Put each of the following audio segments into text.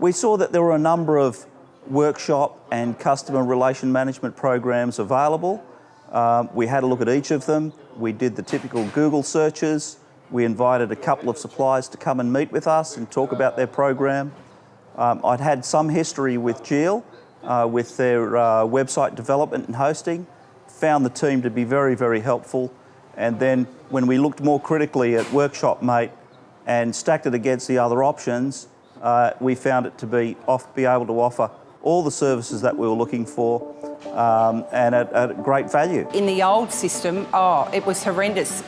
We saw that there were a number of workshop and customer relation management programs available. We had a look at each of them. We did the typical Google searches. We invited a couple of suppliers to come and meet with us and talk about their program. I'd had some history with Jeal, with their website development and hosting. Found the team to be very, very helpful. And then when we looked more critically at WorkshopMate and stacked it against the other options, we found it to be able to offer all the services that we were looking for and at great value. In the old system, it was horrendous.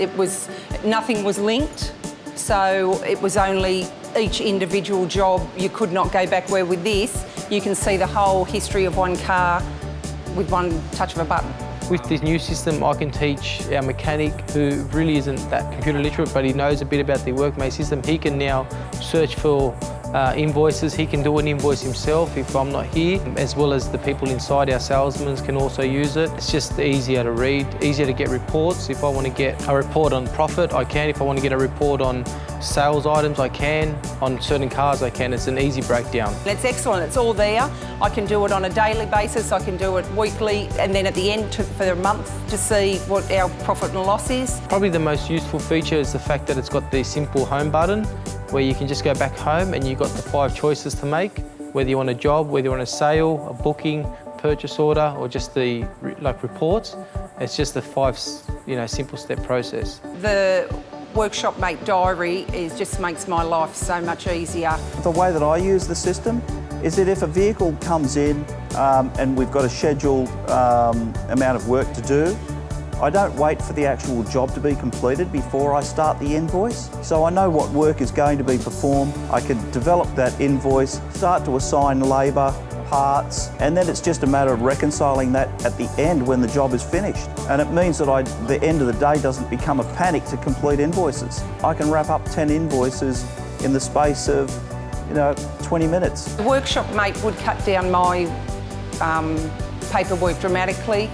Nothing was linked, so it was only each individual job. You could not go back. Where with this, you can see the whole history of one car with one touch of a button. With this new system, I can teach our mechanic, who really isn't that computer literate, but he knows a bit about the WorkMate system. He can now search for invoices. He can do an invoice himself if I'm not here, as well as the people inside, our salesmen, can also use it. It's just easier to read, easier to get reports. If I want to get a report on profit, I can. If I want to get a report on sales items, I can. On certain cars, I can. It's an easy breakdown. It's excellent. It's all there. I can do it on a daily basis. I can do it weekly, and then at the end for a month to see what our profit and loss is. Probably the most useful feature is the fact that it's got the simple home button, where you can just go back home and you've got the 5 choices to make, whether you want a job, whether you want a sale, a booking, purchase order, or just the reports. It's just the 5 simple step process. The WorkshopMate diary just makes my life so much easier. The way that I use the system is that if a vehicle comes in and we've got a scheduled amount of work to do, I don't wait for the actual job to be completed before I start the invoice. So I know what work is going to be performed. I can develop that invoice, start to assign labour, parts, and then it's just a matter of reconciling that at the end when the job is finished. And it means that the end of the day doesn't become a panic to complete invoices. I can wrap up 10 invoices in the space of 20 minutes. The WorkshopMate would cut down my paperwork dramatically.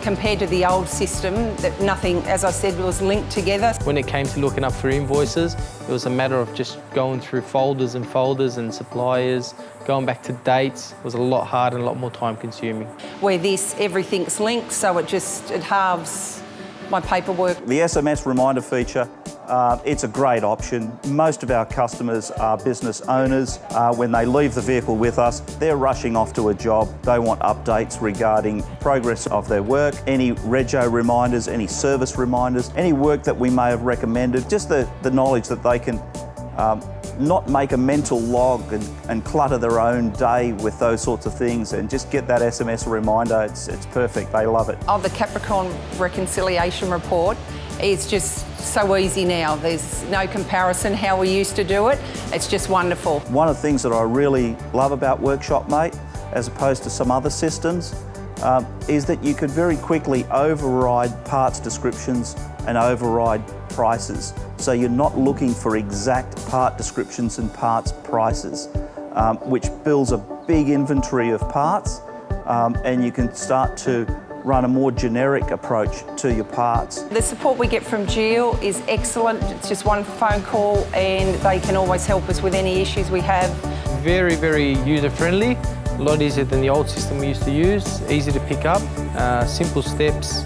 Compared to the old system, that nothing, as I said, was linked together. When it came to looking up for invoices, it was a matter of just going through folders and folders and suppliers, going back to dates. It was a lot harder and a lot more time consuming. Where everything's linked, so it halves my paperwork. The SMS reminder feature, it's a great option. Most of our customers are business owners. When they leave the vehicle with us, they're rushing off to a job. They want updates regarding progress of their work, any rego reminders, any service reminders, any work that we may have recommended, just the knowledge that they can not make a mental log and clutter their own day with those sorts of things, and just get that SMS reminder. It's perfect. They love it. The Capricorn reconciliation report is just so easy now. There's no comparison how we used to do it. It's just wonderful. One of the things that I really love about WorkshopMate, as opposed to some other systems, is that you could very quickly override parts descriptions and override prices. So you're not looking for exact part descriptions and parts prices, which builds a big inventory of parts, and you can start to run a more generic approach to your parts. The support we get from Jeal is excellent. It's just one phone call and they can always help us with any issues we have. Very, very user-friendly. A lot easier than the old system we used to use. Easy to pick up, simple steps,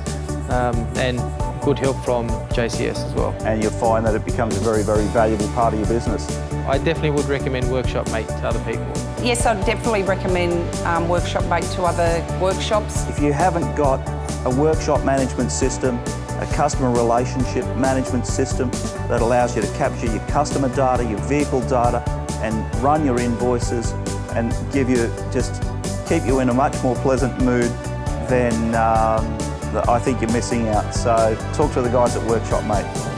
and good help from JCS as well. And you'll find that it becomes a very, very valuable part of your business. I definitely would recommend WorkshopMate to other people. Yes, I'd definitely recommend WorkshopMate to other workshops. If you haven't got a workshop management system, a customer relationship management system that allows you to capture your customer data, your vehicle data, and run your invoices and keep you in a much more pleasant mood, then I think you're missing out. So talk to the guys at WorkshopMate.